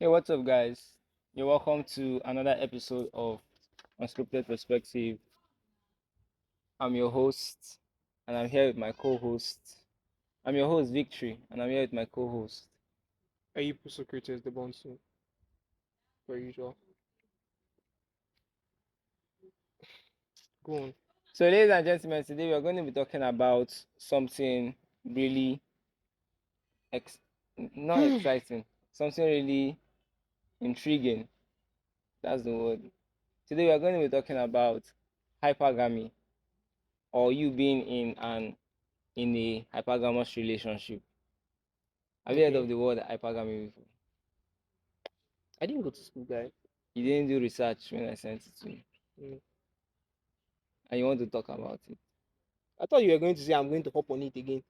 Hey, what's up, guys? You're welcome to another episode of Unscripted Perspective. I'm your host, and I'm here with my co-host. I'm your host, Victory, and I'm here with my co-host. Are you Socrates the Bonsu, per usual? Go on. So, ladies and gentlemen, today we're going to be talking about something really ex- not exciting, something really intriguing. That's the word. Today we're going to be talking about hypergamy, or you being in a hypergamous relationship. Have you heard Okay. of the word hypergamy before? I didn't go to school, guy. You didn't do research when I sent it to you, Mm. and you want to talk about it. I thought you were going to say I'm going to hop on it again.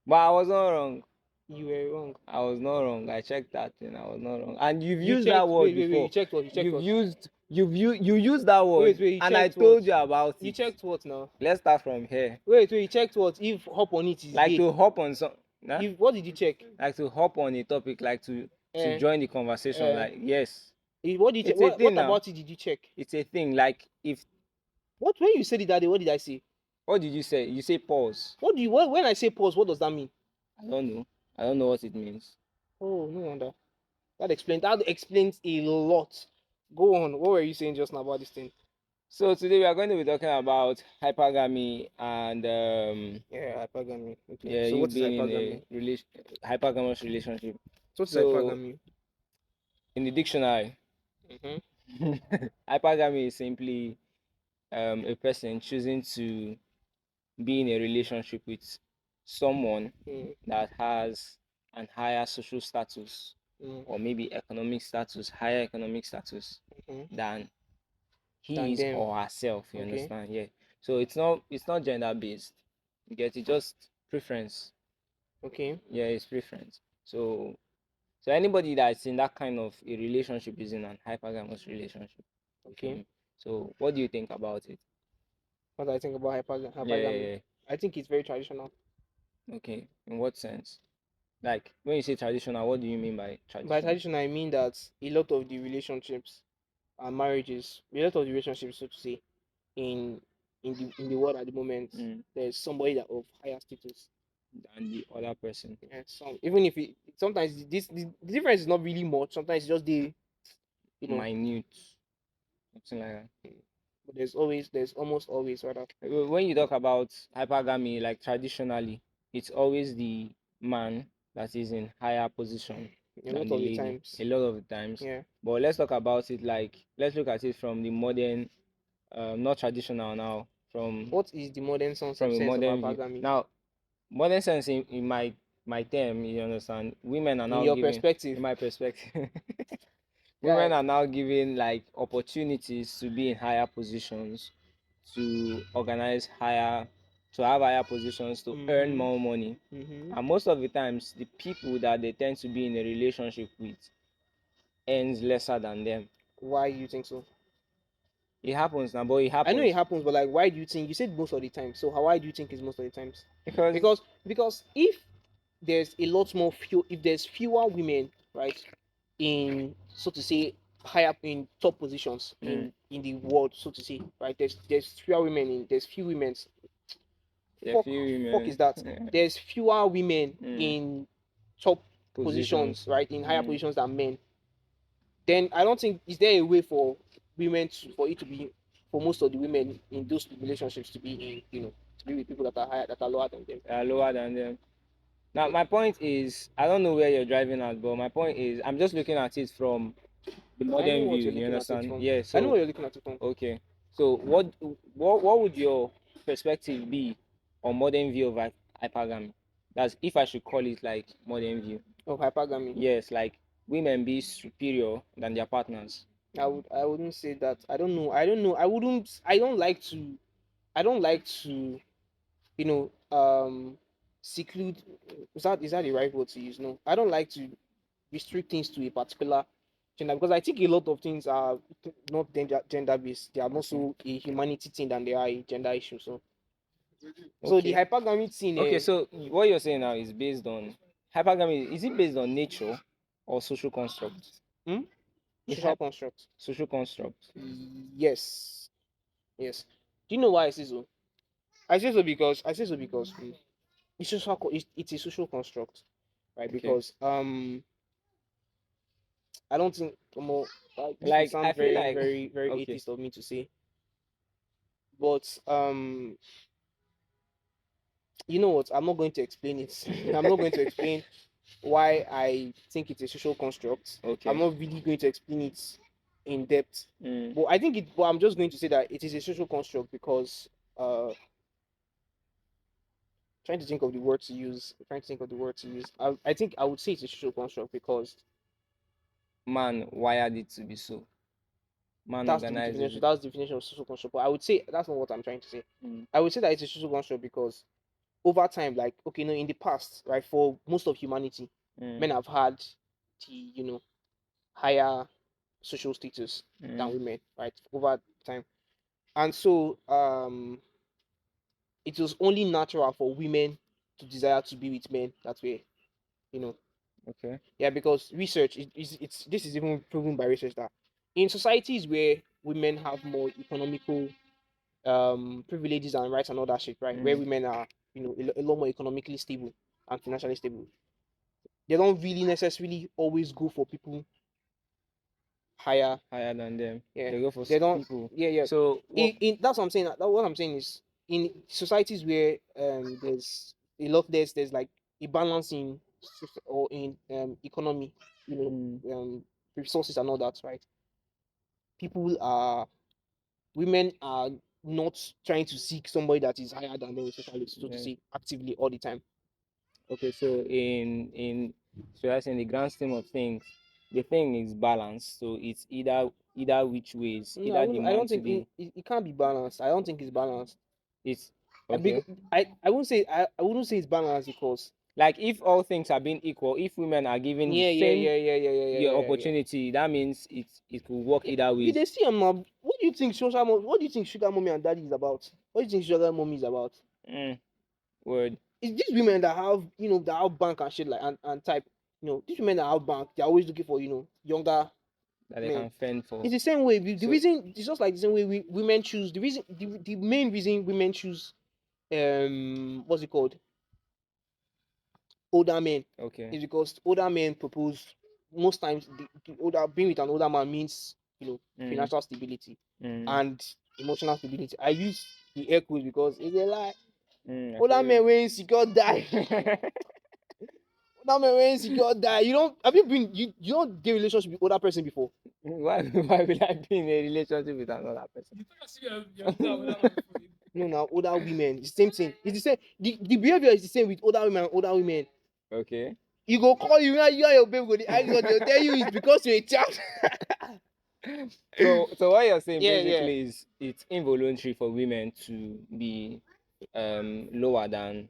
But I was not wrong. You were wrong. I was not wrong. I checked that thing. I was not wrong. And you've You used that checked. word Wait. You before. checked what? You checked what? You used that word, Wait. You and I checked what? told you about You it. checked what now? Let's start from here. Wait. You checked what? If hop on it is Like gay. to hop on some, nah? If what did you check? Like to hop on a topic, like to Uh, join the conversation. uh. Like yes, What did you check? it's a thing What now. about it did you check? It's a thing. Like if What when you said it that day? What did I say? what did you say? You say pause. What do you what when I say pause? What does that mean? I don't know. I don't know what it means. Oh, no wonder. That explains a lot. Go on. What were you saying just now about this thing? So today we are going to be talking about hypergamy and Yeah, hypergamy. Okay. yeah, So you what is being in hypergamy? a hypergamous relationship. So what is So hypergamy? in the dictionary, Mm-hmm. hypergamy is simply a person choosing to be in a relationship with someone Mm, that has an higher social status mm, or maybe economic status, higher economic status mm-hmm. than Than his them. or herself. You Okay. understand? Yeah. So it's not gender based. You get it, just preference. Okay. Yeah, it's preference. So anybody that's in that kind of a relationship is in an hypergamous relationship. Okay. So what do you think about it? What do I think about Yeah, hypergamy? I think it's very traditional. okay. In what sense? Like when you say traditional, what do you mean by By traditional? traditional, I mean that a lot of the relationships and marriages, a lot of the relationships, so to say, in in the world at the moment, Mm. there's somebody that of higher status. Than the other person. Yeah, some even if it sometimes the difference is not really much. Sometimes it's just the you know, Minute. Something like that. but there's almost always rather. When you talk about hypergamy, like traditionally, it's always the man that is in higher position A than lot the of the lady times. a lot of the times. Yeah. But let's talk about it like let's look at it from the modern, not traditional now, What is the modern sense from of a sense of modern view. hypergamy Now, modern sense in my term, you understand, women are in now your given, perspective? in my perspective, women Guy. are now given like opportunities to be in higher positions, to organize higher, to have higher positions, to earn Mm-hmm. more money. Mm-hmm. And most of the times, the people that they tend to be in a relationship with earns lesser than them. Why do you think so? It happens now, but it I know it happens happens, but like, why do you think? You said most of the time. So how why do you think it's most of the times? because Because if there's a lot more few, if there's fewer women, right, in so to say high up in top positions mm, in the world, so to say, right? There's fewer women in there's few women's there are fuck few fuck women is that? There's fewer women mm, in top positions, positions. right, in higher Mm. positions than men. Then I don't think is there a way for women to, for it to be for most of the women in those relationships to be in to be with people that are higher that are lower than them. They are lower than them. Now, my point is, I don't know where you're driving at, but my point is, I'm just looking at it from the I know modern what view. you're You looking at it understand? from. Yeah. I know So, what you're looking at it from. okay. So, what would your perspective be on modern view of hypergamy? That's if I should call it like modern view. Of hypergamy. Yes, like women be superior than their partners. I wouldn't say that. I don't know. I don't like to you know seclude is that the right word to use? No. I don't like to restrict things to a particular gender because I think a lot of things are not gender based. They are more Okay. so a humanity thing than they are a gender issue. So the Okay. hypergamy thing, Okay. So what you're saying now is based on hypergamy. Is it based on nature? or social construct? Hmm? Is Social hype construct. social construct? Yes. Yes. Do you know why I say so? I say so because it's a social construct, right? Okay. Because I don't think more this will Like I sound feel very like very very okay. atheist of me to say, but you know what? I'm not going to explain it. I'm not going to explain why I think it's a social construct. I'm Okay. not really going to explain it in depth. Mm, But I think it. But I'm just going to say that it is a social construct because trying to think of the word to use. Trying to think of the word to use. I think I would say it's a social construct because man wired it to be so. Man that's the organizes definition. it. That's the definition of social construct. But I would say that's not what I'm trying to say. Mm, I would say that it's a social construct because over time, like okay, in the past, right, for most of humanity, mm, men have had the higher social status than mm. women, right, over time. And so it was only natural for women to desire to be with men that way, you know. Okay. Yeah, because research it's this is even proven by research that in societies where women have more economical privileges and rights and all that shit, right, where Mm, women are, a lot more economically stable and financially stable, they don't really necessarily always go for people higher. higher than them. Yeah, They go for they don't. people. Yeah, yeah. So what? In that's what I'm saying. What I'm saying is in societies where there's a lot there's like a balance in or in economy, Mm, resources and all that, right? People are women are not trying to seek somebody that is higher than them, socially, so to yeah. say, actively all the time. Okay. So so that's in the grand scheme of things, the thing is balanced. So it's either which ways, No, either the I man don't to think be it can't be balanced. I don't think it's balanced. it's I, okay. I wouldn't say I wouldn't say it's balanced because Like if all things are being equal, if women are given the yeah, yeah, same yeah, yeah, yeah, yeah, yeah, your yeah, yeah. opportunity, that means it could work Yeah, either you ways. they see am now. What do you think what do you think sugar mommy and daddy is about? What do you think sugar mommy is about? Mm, word It's these women that have that have bank and shit like and type. These women that have bank, they're always looking for younger that they men. can fend for. It's the same way. The So reason it's just like the same way women choose the main reason women choose what's it called, older men, okay. is because older men propose most times. The older being with an older man means Mm, financial stability mm, and emotional stability. I use the air quotes because it's a lie. mm, I Older feel men wey insecure die. you. Older men wey insecure die. You don't have you been you don't get relationship with older person before? Why will I be in a relationship with another person? No, now older women, it's the same thing. It's the same. The behavior is the same with older women and older women. Okay. He go call you and your baby go the eyes on. They'll tell you it's because you're a child. So what you're saying Yeah, yeah. basically is it's involuntary for women to be lower than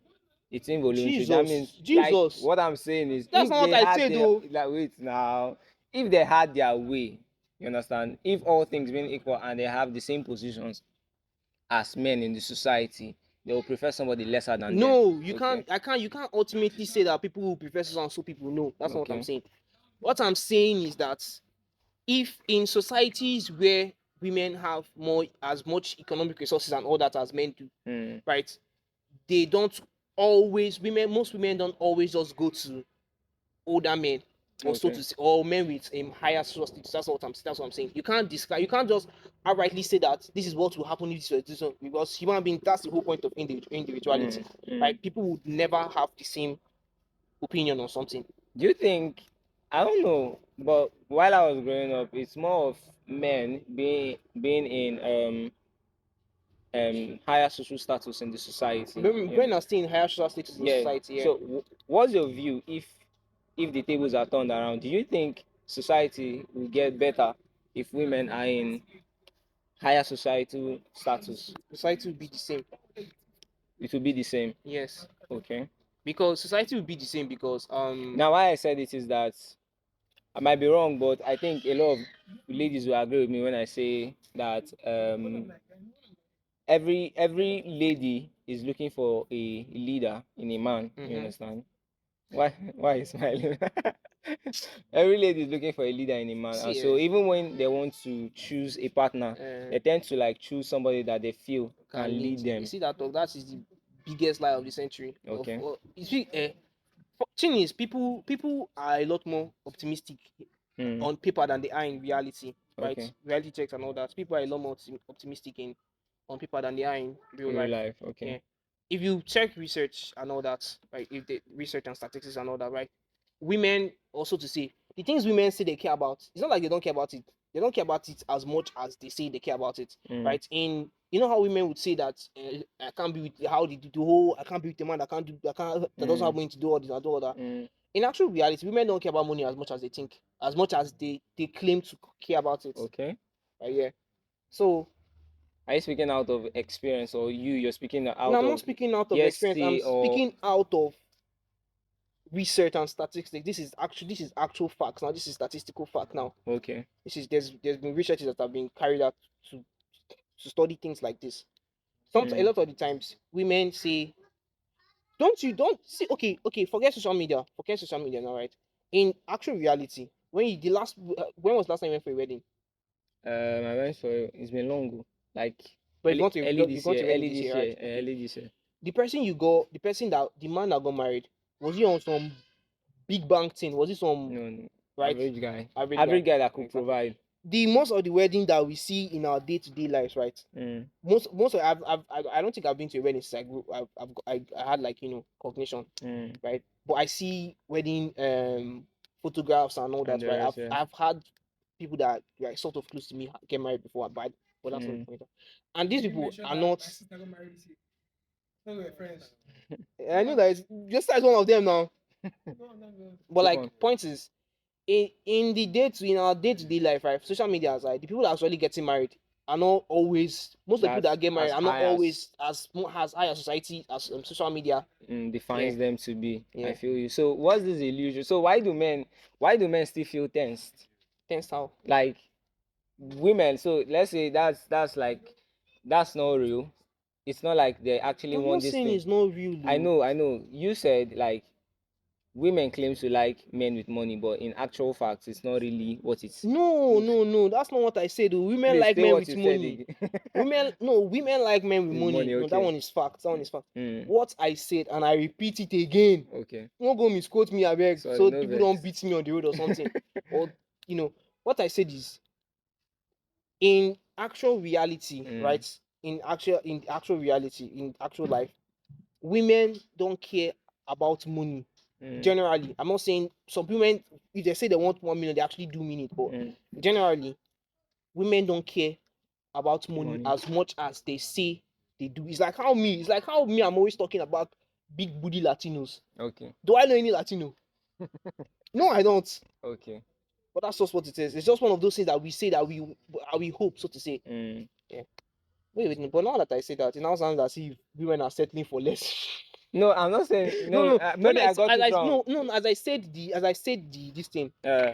it's involuntary. That means Jesus, like Jesus. what I'm saying is That's if not what they I had said their though. like wait now, if they had their way, you understand? If all things being equal and they have the same positions as men in the society, they will prefer somebody lesser than them. No, you Okay. can't. I can't. You can't ultimately say that people who prefer so and so people. No, that's not what I'm Okay. saying. What I'm saying is that if in societies where women have more as much economic resources and all that as men do, Mm, right? They don't always most women don't always just go to older men or so okay. to say, or men with higher social status. That's what I'm saying. You can't describe. You can't just outrightly say that this is what will happen if this one, because human being, that's the whole point of individuality, Mm, mm. right? People would never have the same opinion on something. Do you think, I don't know, but while I was growing up, it's more of men being in higher social status in the society. You know? Men are still in higher social status in Yeah. society. Yeah. So what's your view if the tables are turned around? Do you think society will get better if women are in higher societal status? Society will be the same. It will be the same. Yes, Okay. because society will be the same because Now why I said it is that I might be wrong, but I think a lot of ladies will agree with me when I say that every lady is looking for a leader in a man. You mhm. understand? Why are you smiling? Every lady is looking for a leader in a man, and See, so even when they want to choose a partner, they tend to like choose somebody that they feel can can lead. lead You them. see that talk? That is the biggest lie of the century. Okay. You see, thing is, people are a lot more optimistic Mm. on paper than they are in reality, right? Okay. Reality checks and all that. People are a lot more optimistic in on paper than they are in real In real life. life. Okay. Yeah. If you check research and all that, right? If the research and statistics and all that, right? Women also to say the things women say they care about. It's not like they don't care about it. They don't care about it as much as they say they care about it, Mm. right? In you know how women would say that I can't be with how the whole I can't be with a man that doesn't have money to do all this and do all that. Mm. In actual reality, women don't care about money as much as they think, as much as they claim to care about it. Okay. Yeah. So Are you speaking out of experience, or you're speaking out now I'm not of speaking out of experience. I'm hearsay, or speaking out of research and statistics. This is actual facts. Now this is statistical fact. Now okay? this is there's been researches that have been carried out to to study things like this. A Mm. lot of the times women say, don't see okay forget social media now, right? In actual reality, when was the last time you went for a wedding? I went for it's been long, like But early you've this gone year, to a wedding this year, right? Okay. early this year. The man that got married, was he on some big bank thing? Was he some No, no, right average guy? average guy that could Exactly. provide. The most of the wedding that we see in our day-to-day lives, right? Mm. Most of I don't think I've been to a wedding since I had like cognition, Mm. right? But I see wedding photographs and all And that, the right? rest, yeah. I've had people that like sort of close to me get married before, but that's not the Mm. point. And these people are not. I know that it's just as one of them now. But Keep like on. point is in our day-to-day life, right? Social media aside, the people that are actually getting married are not always most of the people That's that get married as are not high as always as high as society as social media. Yeah, defines them to be. I yeah. feel you. So what's this illusion? So why do men still feel tensed? Thanks how. Like women, so let's say that's not real. It's not like they actually I'm want not this saying thing. it's not real though. I know. You said like women claim to like men with money, but in actual fact, it's not really what it No, looks. no, no. That's not what I said though. Women Please like say men what with you said money. again. Women like men with With money. money, No, that okay. one is fact. That one is fact. Mm, What I said, and I repeat it again. okay. Don't go misquote me, I beg, Sorry, so no people don't vex. beat me on the road or something. Or what I said is in actual reality, Mm, right? In actual life, women don't care about money. mm, Generally, I'm not saying some women, if they say they want 1 million, they actually do mean it. But mm. generally, women don't care about money Money. as much as they say they do. It's like how me, I'm always talking about big booty Latinos. Okay. Do I know any Latino? No, I don't. Okay. But that's just what it is. It's just one of those things that we say that we hope, so to say. Mm. Yeah. Wait, but now that I say that, it now sounds as if women are settling for less. No, I'm not saying No, no. no. When Maybe I got as it I wrong. no no as I said the this thing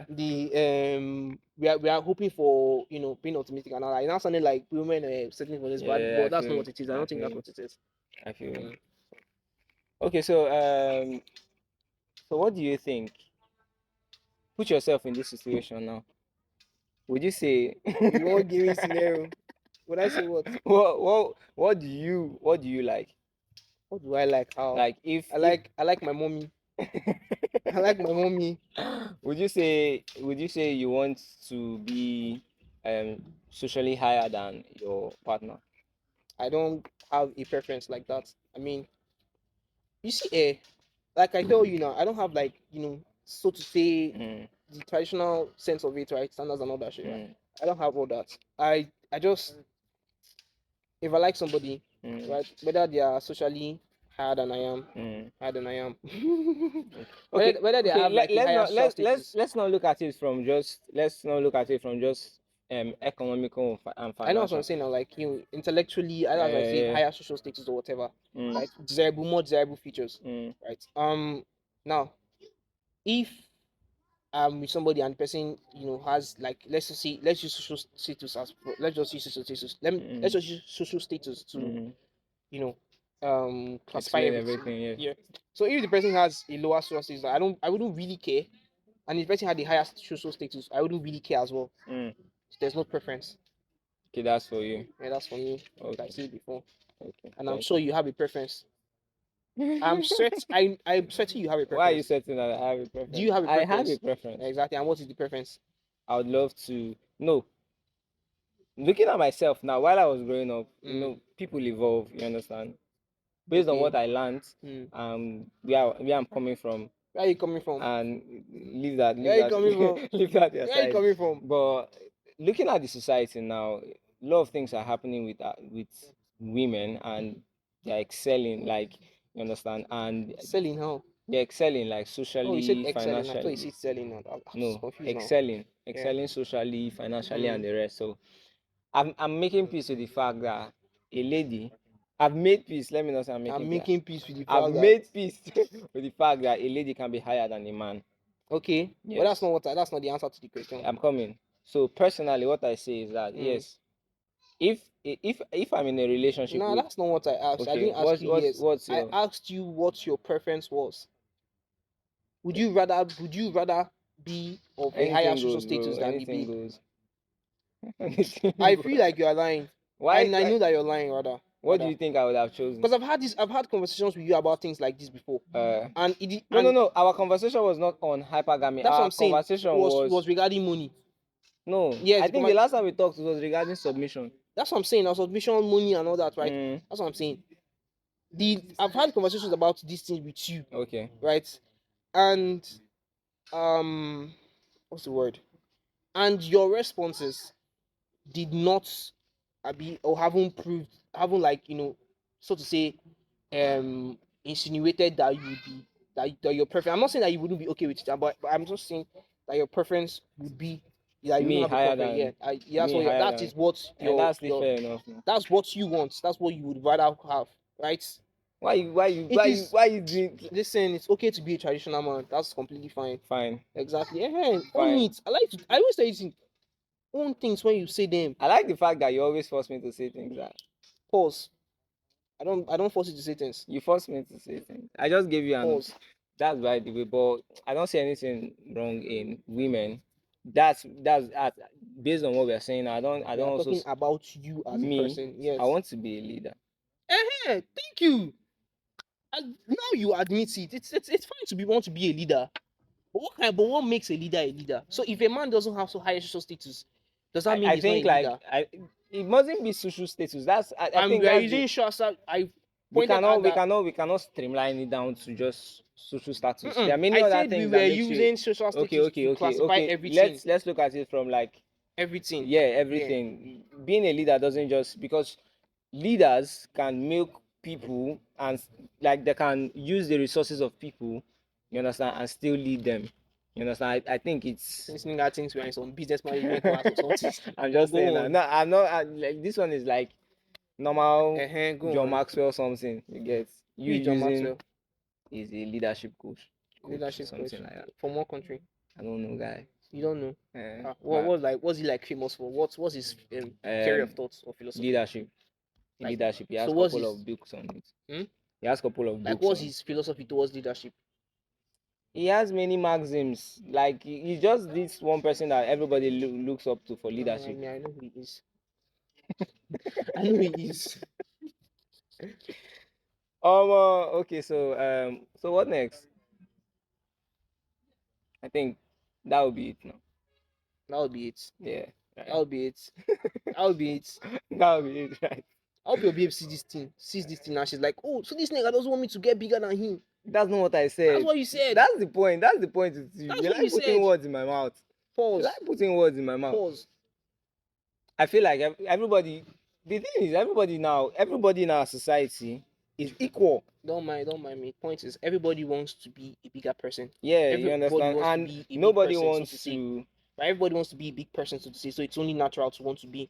the we are hoping for being optimistic and all that. It now sounded like women settling for this, Yeah, but I that's not feel. what it is. I I don't think feel that's you. what it is. I feel you. Okay, so what do you think? Put yourself in this situation now. Would you say You won't give me scenario. Would I say what? what do you like? What do I like? How Like if I like my mommy. I like my mommy. would you say you want to be socially higher than your partner? I don't have a preference like that. I mean, you see, like I tell you now, I don't have like so to say Mm, the traditional sense of it, right? Standards and all that shit, right? mm, I don't have all that. I just if I like somebody, mm, right, whether they are socially mm. higher than I am, Okay, whether they okay. have like a higher social status. Let's not look at it from just economical and I know what I'm financial. saying now, like intellectually, I as I say Yeah. higher social status or whatever, Mm, right? Desirable, more desirable features, mm, right? Now if with somebody and the person has like let's use social status as let's just use social status let's mm, just use social status to mm. you know classify Explain everything. everything. Yeah. Yeah. So if the person has a lower social status, I wouldn't really care and if the person had the highest social status, I wouldn't really care as well. Mm. So there's no preference. Okay, that's for you. Yeah, that's for me. Like I Okay. said before, Okay. and I'm Thank sure you have a preference. I'm certain you have a Why are you preference. certain that I have a Do preference? you have a I have a preference? preference. Exactly. And what is the preference? I would love to. No, looking at myself now, while I was growing up, Mm. people evolve. You understand? Based on Okay. what I learned, Mm. where I'm coming from, Where are you coming from? and Where leave are you that, coming from? leave that Where are you aside. coming from? But looking at the society now, a lot of things are happening with women, and they're excelling. Like, you understand, and Selling how? they're excelling like Oh, you said socially, excelling. I thought you financially. said selling. I'm just No, confused now. excelling, Yeah. excelling socially, financially, and Mm. the rest. So I'm making peace with the fact that a lady, I've made peace. Let me not say I'm I'm making peace. making peace with the I've fact that made peace with the fact that a lady can be higher than a man. okay, but Yes, that's not the answer to the question. I'm coming. So personally, what I say is that Mm. yes, if I'm in a relationship No, with, that's not what I asked. I okay, didn't ask you yes. what's I your asked you what your preference was. Would you rather be of a higher anything social goes, bro. status than the Anything B? goes. Anything I goes. feel like you are lying. Why? I Why? know that you're lying rather. What do you think I would have chosen? Because I've had conversations with you about things like this before. Uh, And no. No. Our conversation was not on hypergamy. that's what Our I'm saying. conversation Was was regarding money. no. Yes, I think the last time we talked was regarding submission. that's what I'm saying. Our submission, money, and all that, right? Mm, That's what I'm saying. I've had conversations about these things with you, okay. right? And what's the word? And your responses did not be or haven't like so to say insinuated that you would be that your preference. I'm not saying that you wouldn't be okay with it, but I'm just saying that your preference would be that you wouldn't Me have a higher preference. than Yeah, that's me what higher that than, is what and that's still fair enough. No? that's what you want. That's what you would rather have, right? It is why you doing listen, it's okay to be a traditional man. That's completely fine. fine, Exactly. Own fine. it. I always say it. Own things when you say them. I like the fact that you always force me to say things that Pause. I don't force you to say things. you force me to say things. I just gave you an Pause. that's by the way, but I don't see anything wrong in women. That's based on what we are saying. I We don't are also talking about you as a me. person. I Yes. want to be a leader. Thank you. Now you admit it. It's fine to want to be a leader. But what makes a leader a leader? So if a man doesn't have so high social status, does that mean I he's not think a like leader? it mustn't be social status. I And think we are that's the using short I pointed out that we cannot streamline it down to just social status. There mm-mm. are many I other said we things were that makes you using social status to classify okay. everything. Let's look at it from like Everything. yeah, Yeah. everything. Being a leader doesn't just because leaders can milk people and like they can use the resources of people, you understand, and still lead them. You understand? I think it's Listening at things we are in some business management class or something. I'm But just saying go that. on. No, I'm not like this one is like normal Go John on. Maxwell something. You get Who you is John using Maxwell? is a leadership coach, Leadership coach. something like that. From what country? I don't know, guy. You don't know. But What's he like famous for? What's his career of um, thoughts or philosophy? leadership, Like leadership. He so has a what's couple his of books on it. hmm? He has a couple of Like books what's on. his philosophy towards leadership? He has many maxims. Like he's just this one person that everybody looks up to for I leadership. mean I know who he is. I know he is. Okay. So what next? I think that would be it now. That would be it. Yeah, That right. would be it. That would be it. That would be it, right? I hope your babe sees this thing and she's like, oh, so this nigga doesn't want me to get bigger than him. That's not what I That's said. what you said. That's the point. That's the point. That's You what like you putting said. words in my mouth. You Pause. like putting words in my mouth. Pause. I feel like everybody. The thing is, everybody in our society is equal. Don't mind me. Point is, everybody wants to be a bigger person. Yeah, you Everybody understand. wants to And be a big nobody person, so to wants say. to. But everybody wants to be a big person, so to say. So it's only natural to want to be.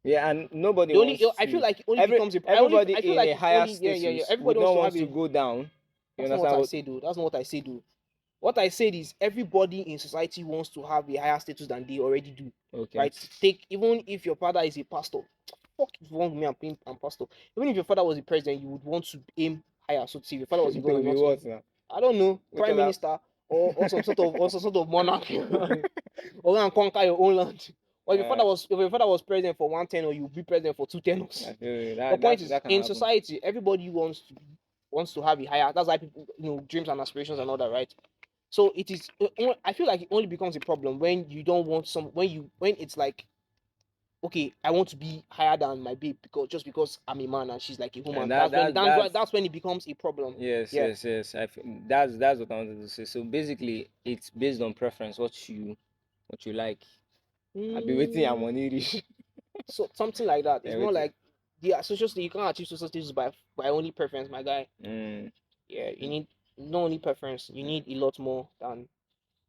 Yeah, and nobody wants I feel to. like it only becomes a. Everybody I feel in a like it's higher only yeah. status would Everybody wants not to have want to a. go down. You That's not what understand I what? say, though. That's not what I say, though. What I said is everybody in society wants to have a higher status than they already do. Okay. Right? Take even if your father is a pastor. Fuck is wrong with me? I'm pastor. Even if your father was a president, you would want to aim higher. So to say, if your father was a To governor, be not what now? I don't know, prime Because minister. or some sort of monarchy, or go and conquer your own land. Or if your father was president for 1 tenure, you'll be president for 2 tenures. I feel The that point is, that can in happen. society, everybody wants to have a higher. That's why people, dreams and aspirations and all that, right? So it is. I feel like it only becomes a problem when you don't want when it's like, okay, I want to be higher than my babe because I'm a man and she's like a And woman. That's that's when it becomes a problem. yes, Yeah. yes, yes. That's what I wanted to say. So basically, it's based on preference. What you like. I be waiting. I'm Mm, on Irish. so something like that. It's more Everything. like social status. You can't achieve social status by only preference, my guy. Mm, Yeah, you need not only preference. You need a lot more than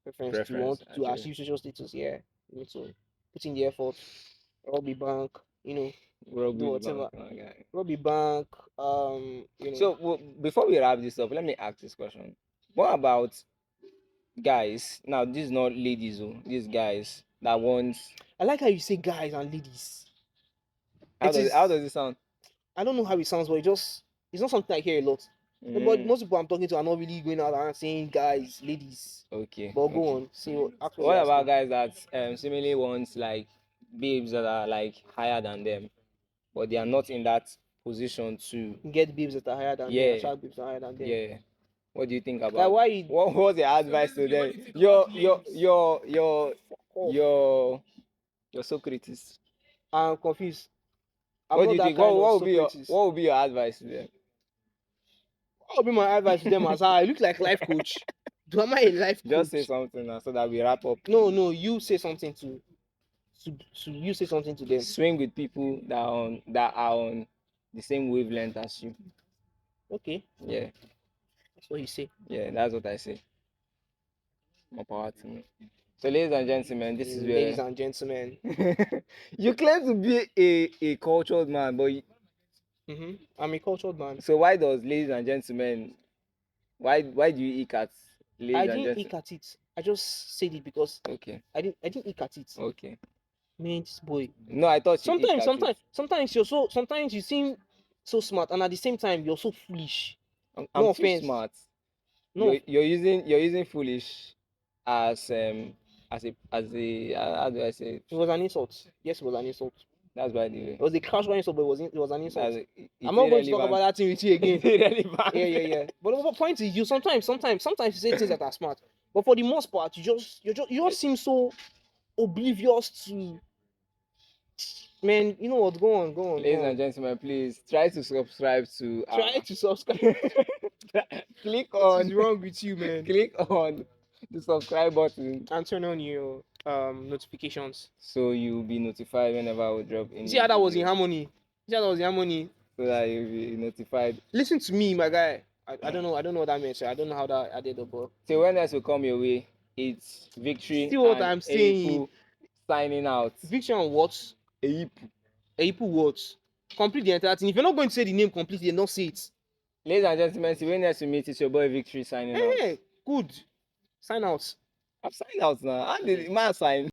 preference to preference want to actually. achieve social status. Yeah, you need to put in the effort. Rob the bank. Do Rugby bank, whatever. my guy. Rob the bank. So before we wrap this up, let me ask this question. What about guys? Now, this is not ladies, oh, these guys that want. I like how you say guys and ladies. How It does is. it sound? I don't know how it sounds, but it's not something I hear a lot. But Mm, most people I'm talking to are not really going out and saying guys, ladies. okay, But go okay. on, ask what What you're about asking. guys that seemingly wants like babes that are like higher than them, but they are not in that position to. Get babes that are higher than them, Yeah, attract babes that are higher than them. yeah. What do you think Guy, about? why you What was your advice to them? off? Your Socrates. I'm confused. I'm What do not you that think? kind of What Socrates. would be your advice to them? What would be my advice to them as I look like life coach? Am I a life Just say coach? something now so that we wrap up. No, no, you say something to you say something to them. Swing with people that are on the same wavelength as you. Okay, Yeah, that's what you say. yeah, that's what I say. More power to me. So, ladies and gentlemen, this is Ladies where and gentlemen. you claim to be a cultured man, but I'm a cultured man. so why does ladies and gentlemen why do you eat at I ladies and didn't gentlemen? eat at it. I just said it because Okay, I didn't eat at it. okay. Man, this boy. No, I thought you eat Sometimes, at it. sometimes, sometimes you seem so smart, and at the same time you're so foolish. I'm No too offense. smart. No, You're using foolish as as a how do I say it? it was an insult. Yes, it was an insult. That's by the It way. was a casual insult, but it was an insult. I'm It's not going to talk about irrelevant. that thing with you again. It's irrelevant. Yeah, yeah, yeah. But the point is, you sometimes you say things that are smart, but for the most part, you just seem so oblivious to. Man, you know what? Go on, go on, Ladies go and on. gentlemen, please try to subscribe to Try our to subscribe. click What is on wrong with you, man? click on the subscribe button And turn on your notifications. so you'll be notified whenever we drop a You see new how that was in video harmony? You see how that was in harmony? so that you'll be notified. Listen to me, my guy. I don't know what that means. I don't know how that added up, but So when else will come your way, it's Victory see what and I'm saying. Eipu signing out. Victory on what? Eipu. Eipu what? Complete the entire thing. If you're not going to say the name completely, then don't say it. Ladies and gentlemen, see when next we meet, it's your boy Victory signing out. Hey, good. Sign out. I've signed out now. How did man sign?